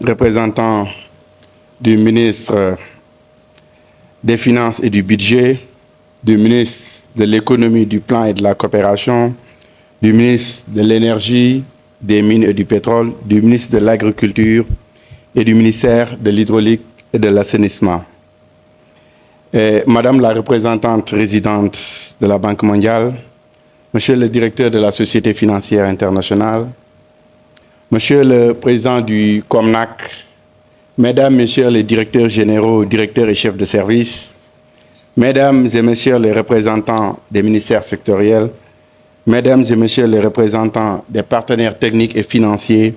représentants du ministre des Finances et du Budget, du ministre de l'Économie, du Plan et de la Coopération, du ministre de l'Énergie, des Mines et du Pétrole, du ministre de l'Agriculture et du ministère de l'Hydraulique et de l'Assainissement. Madame la représentante résidente de la Banque mondiale, Monsieur le directeur de la Société financière internationale, Monsieur le président du COMNAC, Mesdames, Messieurs les directeurs généraux, directeurs et chefs de service, Mesdames et Messieurs les représentants des ministères sectoriels, Mesdames et Messieurs les représentants des partenaires techniques et financiers,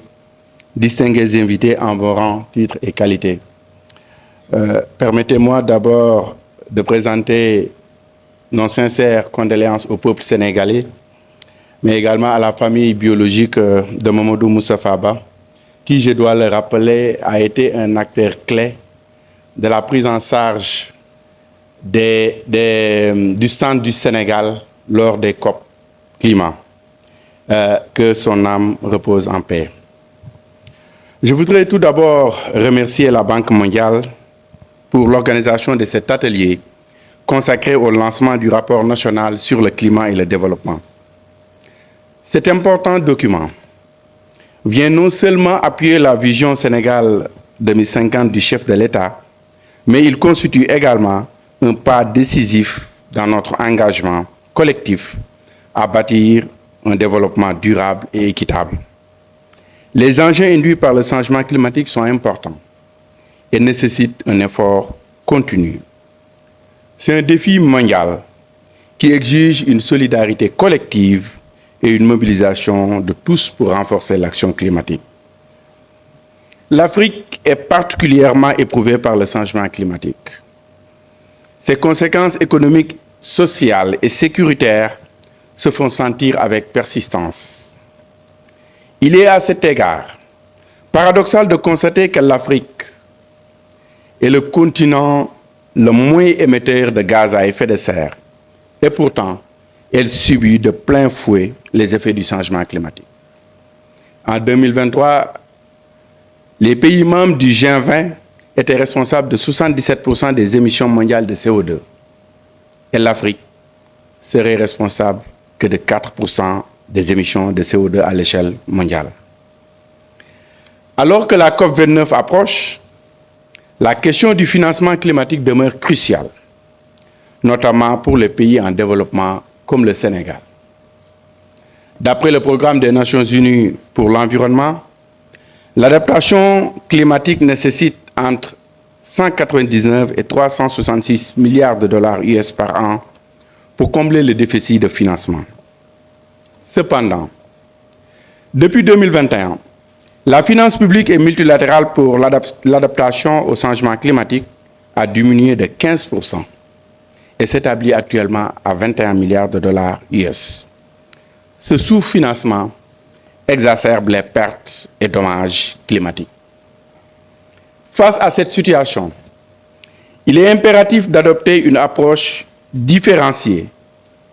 distingués invités en vos rangs, titres et qualités. Permettez-moi d'abord de présenter nos sincères condoléances au peuple sénégalais, mais également à la famille biologique de Mamadou Moustapha Ba, qui, je dois le rappeler, a été un acteur clé de la prise en charge du stand du Sénégal lors des COP climat. Que son âme repose en paix. Je voudrais tout d'abord remercier la Banque mondiale pour l'organisation de cet atelier consacré au lancement du rapport national sur le climat et le développement. Cet important document vient non seulement appuyer la vision Sénégal 2050 du chef de l'État, mais il constitue également un pas décisif dans notre engagement collectif à bâtir un développement durable et équitable. Les enjeux induits par le changement climatique sont importants et nécessitent un effort continu. C'est un défi mondial qui exige une solidarité collective et une mobilisation de tous pour renforcer l'action climatique. L'Afrique est particulièrement éprouvée par le changement climatique. Ses conséquences économiques, sociales et sécuritaires se font sentir avec persistance. Il est à cet égard paradoxal de constater que l'Afrique est le continent le moins émetteur de gaz à effet de serre. Et pourtant, elle subit de plein fouet les effets du changement climatique. En 2023, les pays membres du G20 étaient responsables de 77% des émissions mondiales de CO2. Et l'Afrique serait responsable que de 4% des émissions de CO2 à l'échelle mondiale. Alors que la COP29 approche, la question du financement climatique demeure cruciale, notamment pour les pays en développement comme le Sénégal. D'après le programme des Nations Unies pour l'environnement, l'adaptation climatique nécessite entre 199 et 366 milliards de dollars US par an pour combler le déficit de financement. Cependant, depuis 2021, la finance publique et multilatérale pour l'adaptation au changement climatique a diminué de 15% et s'établit actuellement à 21 milliards de dollars US. Ce sous-financement exacerbe les pertes et dommages climatiques. Face à cette situation, il est impératif d'adopter une approche différenciée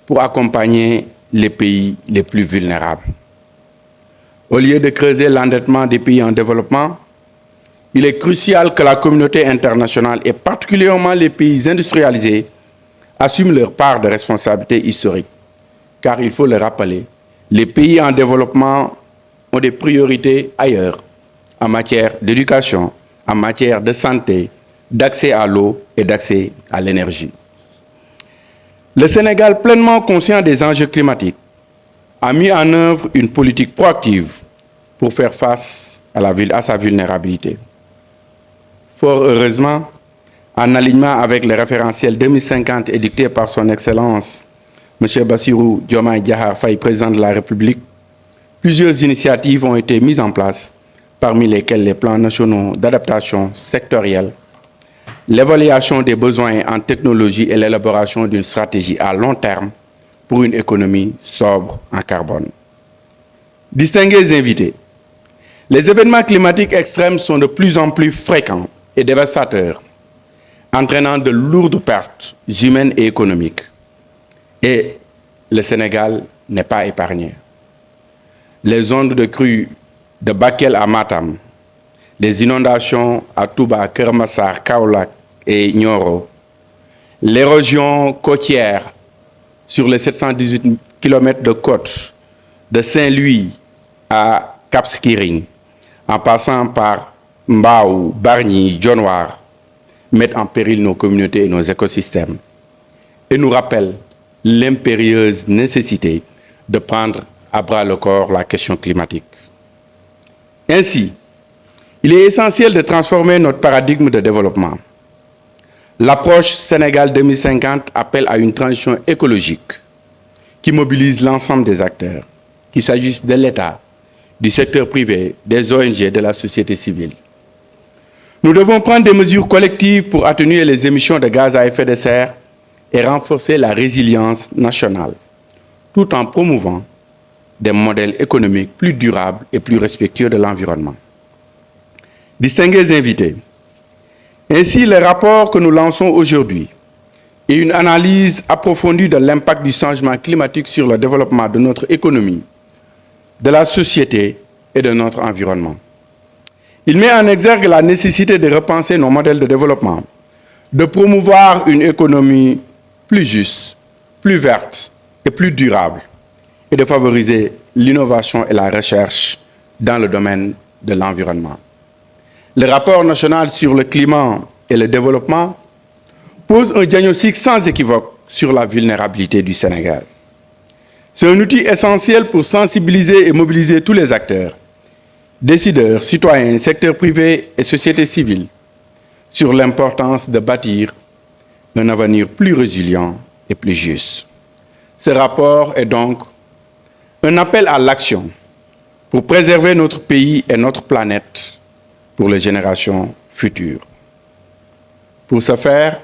pour accompagner les pays les plus vulnérables. Au lieu de creuser l'endettement des pays en développement, il est crucial que la communauté internationale et particulièrement les pays industrialisés assument leur part de responsabilité historique. Car il faut le rappeler, les pays en développement ont des priorités ailleurs, en matière d'éducation, en matière de santé, d'accès à l'eau et d'accès à l'énergie. Le Sénégal, pleinement conscient des enjeux climatiques, a mis en œuvre une politique proactive pour faire face à sa vulnérabilité. Fort heureusement, en alignement avec le référentiel 2050 édicté par son Excellence, M. Bassirou Diomaye Diakhar Faye, président de la République, plusieurs initiatives ont été mises en place, parmi lesquelles les plans nationaux d'adaptation sectorielle, l'évaluation des besoins en technologie et l'élaboration d'une stratégie à long terme pour une économie sobre en carbone. Distingués invités, les événements climatiques extrêmes sont de plus en plus fréquents et dévastateurs, entraînant de lourdes pertes humaines et économiques. Et le Sénégal n'est pas épargné. Les ondes de crue de Bakel à Matam, les inondations à Touba, Keur Massar, Kaolack et Nioro, l'érosion côtière sur les 718 km de côte de Saint-Louis à Cap Skirring, en passant par Mbao, Bargny, Dionewar, mettent en péril nos communautés et nos écosystèmes et nous rappellent l'impérieuse nécessité de prendre à bras le corps la question climatique. Ainsi, il est essentiel de transformer notre paradigme de développement. L'approche Sénégal 2050 appelle à une transition écologique qui mobilise l'ensemble des acteurs, qu'il s'agisse de l'État, du secteur privé, des ONG, de la société civile. Nous devons prendre des mesures collectives pour atténuer les émissions de gaz à effet de serre et renforcer la résilience nationale, tout en promouvant des modèles économiques plus durables et plus respectueux de l'environnement. Distingués invités, ainsi le rapport que nous lançons aujourd'hui et une analyse approfondie de l'impact du changement climatique sur le développement de notre économie, de la société et de notre environnement. Il met en exergue la nécessité de repenser nos modèles de développement, de promouvoir une économie plus juste, plus verte et plus durable, et de favoriser l'innovation et la recherche dans le domaine de l'environnement. Le rapport national sur le climat et le développement pose un diagnostic sans équivoque sur la vulnérabilité du Sénégal. C'est un outil essentiel pour sensibiliser et mobiliser tous les acteurs, décideurs, citoyens, secteur privé et société civile, sur l'importance de bâtir un avenir plus résilient et plus juste. Ce rapport est donc un appel à l'action pour préserver notre pays et notre planète pour les générations futures. Pour ce faire,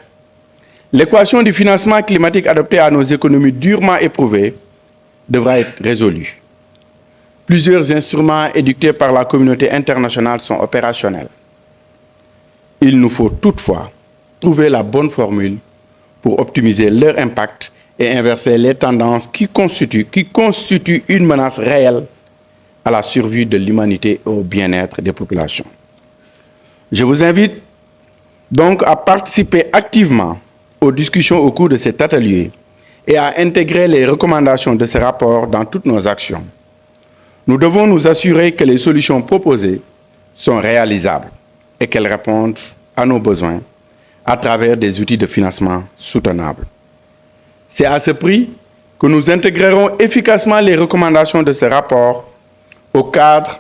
l'équation du financement climatique adaptée à nos économies durement éprouvées devra être résolue. Plusieurs instruments édictés par la communauté internationale sont opérationnels. Il nous faut toutefois trouver la bonne formule pour optimiser leur impact et inverser les tendances qui constituent une menace réelle à la survie de l'humanité et au bien-être des populations. Je vous invite donc à participer activement aux discussions au cours de cet atelier et à intégrer les recommandations de ce rapport dans toutes nos actions. Nous devons nous assurer que les solutions proposées sont réalisables et qu'elles répondent à nos besoins à travers des outils de financement soutenables. C'est à ce prix que nous intégrerons efficacement les recommandations de ce rapport au cadre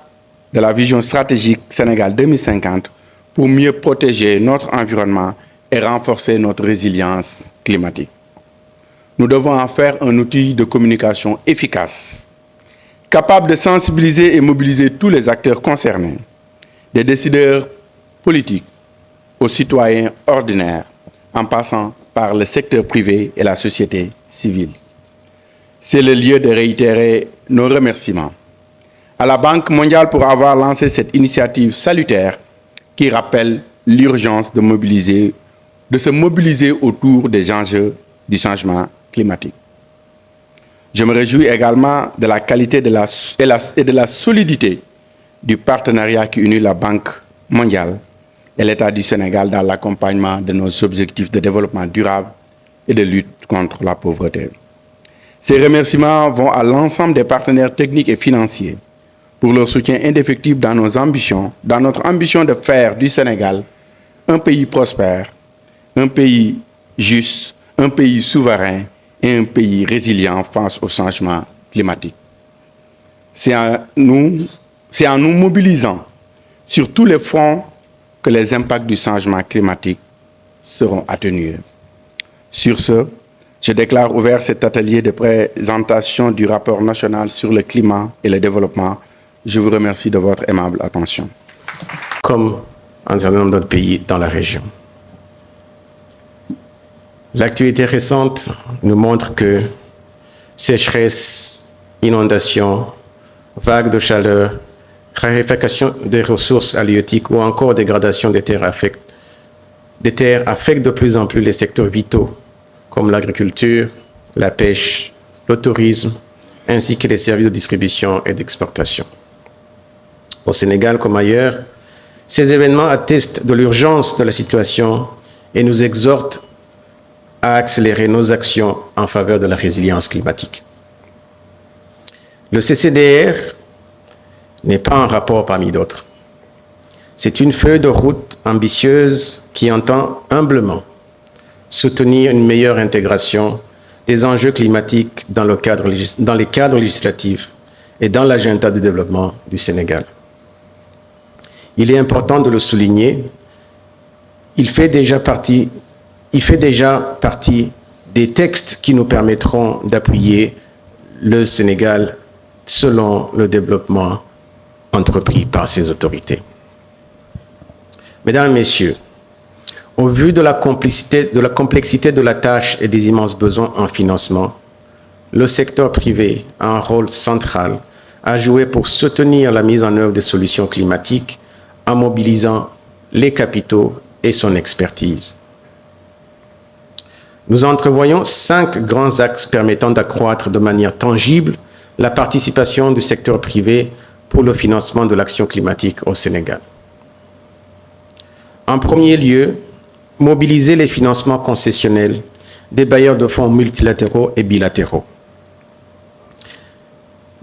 de la vision stratégique Sénégal 2050 pour mieux protéger notre environnement et renforcer notre résilience climatique. Nous devons en faire un outil de communication efficace, capable de sensibiliser et mobiliser tous les acteurs concernés, des décideurs politiques aux citoyens ordinaires, en passant par le secteur privé et la société civile. C'est le lieu de réitérer nos remerciements à la Banque mondiale pour avoir lancé cette initiative salutaire qui rappelle l'urgence de se mobiliser autour des enjeux du changement climatique. Je me réjouis également de la qualité et de la solidité du partenariat qui unit la Banque mondiale et l'État du Sénégal dans l'accompagnement de nos objectifs de développement durable et de lutte contre la pauvreté. Ces remerciements vont à l'ensemble des partenaires techniques et financiers pour leur soutien indéfectible dans notre ambition de faire du Sénégal un pays prospère, un pays juste, un pays souverain et un pays résilient face au changement climatique. C'est en nous mobilisant sur tous les fronts que les impacts du changement climatique seront atténués. Sur ce, je déclare ouvert cet atelier de présentation du rapport national sur le climat et le développement. Je vous remercie de votre aimable attention. Comme un certain nombre d'autres pays dans la région. L'actualité récente nous montre que sécheresse, inondations, vagues de chaleur, raréfaction des ressources halieutiques ou encore dégradation des terres affectent de plus en plus les secteurs vitaux comme l'agriculture, la pêche, le tourisme, ainsi que les services de distribution et d'exportation. Au Sénégal comme ailleurs, Ces événements attestent de l'urgence de la situation et nous exhortent à accélérer nos actions en faveur de la résilience climatique. Le CCDR n'est pas un rapport parmi d'autres. C'est une feuille de route ambitieuse qui entend humblement soutenir une meilleure intégration des enjeux climatiques dans les cadres législatifs et dans l'agenda de développement du Sénégal. Il est important de le souligner, il fait déjà partie des textes qui nous permettront d'appuyer le Sénégal selon le développement entrepris par ses autorités. Mesdames et Messieurs, au vu de la complexité de la tâche et des immenses besoins en financement, le secteur privé a un rôle central à jouer pour soutenir la mise en œuvre des solutions climatiques en mobilisant les capitaux et son expertise. Nous entrevoyons 5 grands axes permettant d'accroître de manière tangible la participation du secteur privé pour le financement de l'action climatique au Sénégal. En premier lieu, mobiliser les financements concessionnels des bailleurs de fonds multilatéraux et bilatéraux.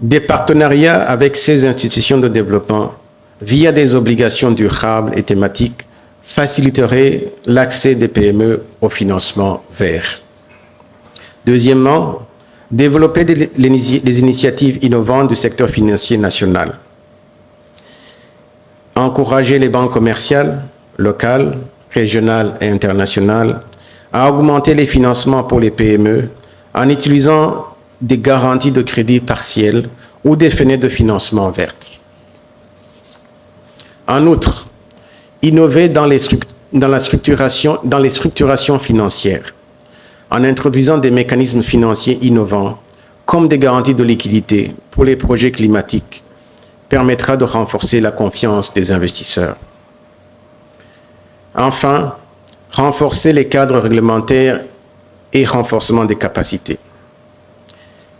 Des partenariats avec ces institutions de développement via des obligations durables et thématiques faciliteraient l'accès des PME au financement vert. Deuxièmement, développer les initiatives innovantes du secteur financier national. Encourager les banques commerciales, locales, régionales et internationales à augmenter les financements pour les PME en utilisant des garanties de crédit partielles ou des fenêtres de financement vertes. En outre, innover dans les structurations financières en introduisant des mécanismes financiers innovants comme des garanties de liquidité pour les projets climatiques permettra de renforcer la confiance des investisseurs. Enfin, renforcer les cadres réglementaires et renforcement des capacités.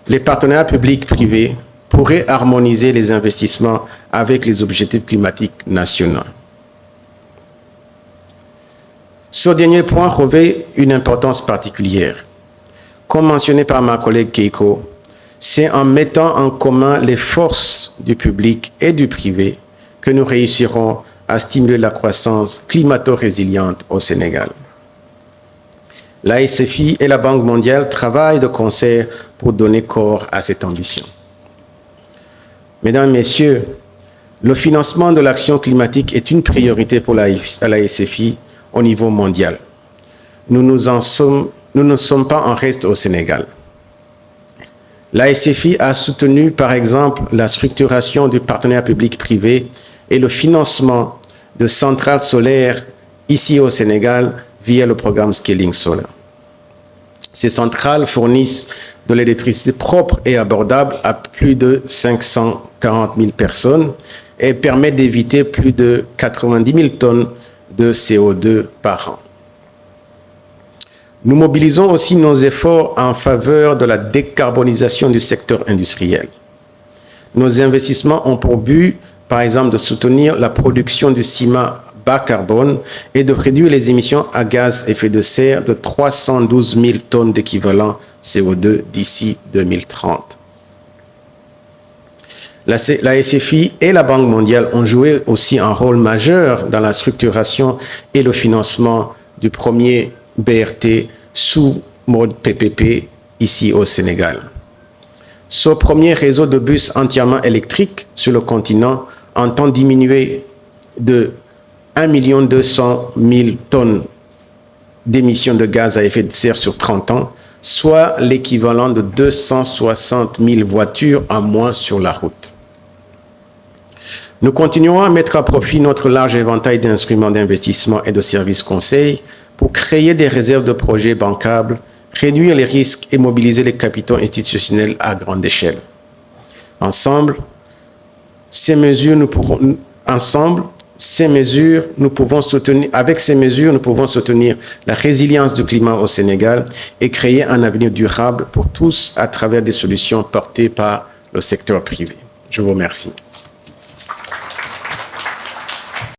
Les partenariats publics-privés pourraient harmoniser les investissements avec les objectifs climatiques nationaux. Ce dernier point revêt une importance particulière. Comme mentionné par ma collègue Keiko, c'est en mettant en commun les forces du public et du privé que nous réussirons à stimuler la croissance climato-résiliente au Sénégal. La SFI et la Banque mondiale travaillent de concert pour donner corps à cette ambition. Mesdames, Messieurs, le financement de l'action climatique est une priorité pour la SFI au niveau mondial. Nous ne sommes pas en reste au Sénégal. La SFI a soutenu, par exemple, la structuration du partenariat public-privé et le financement de centrales solaires ici au Sénégal via le programme Scaling Solar. Ces centrales fournissent de l'électricité propre et abordable à plus de 540 000 personnes et permettent d'éviter plus de 90 000 tonnes de CO2 par an. Nous mobilisons aussi nos efforts en faveur de la décarbonisation du secteur industriel. Nos investissements ont pour but, par exemple, de soutenir la production du ciment bas carbone et de réduire les émissions à gaz à effet de serre de 312 000 tonnes d'équivalent CO2 d'ici 2030. La SFI et la Banque mondiale ont joué aussi un rôle majeur dans la structuration et le financement du premier BRT sous mode PPP ici au Sénégal. Ce premier réseau de bus entièrement électriques sur le continent entend diminuer de 1 200 000 tonnes d'émissions de gaz à effet de serre sur 30 ans, soit l'équivalent de 260 000 voitures en moins sur la route. Nous continuerons à mettre à profit notre large éventail d'instruments d'investissement et de services conseils pour créer des réserves de projets bancables, réduire les risques et mobiliser les capitaux institutionnels à grande échelle. Avec ces mesures, nous pouvons soutenir la résilience du climat au Sénégal et créer un avenir durable pour tous à travers des solutions portées par le secteur privé. Je vous remercie.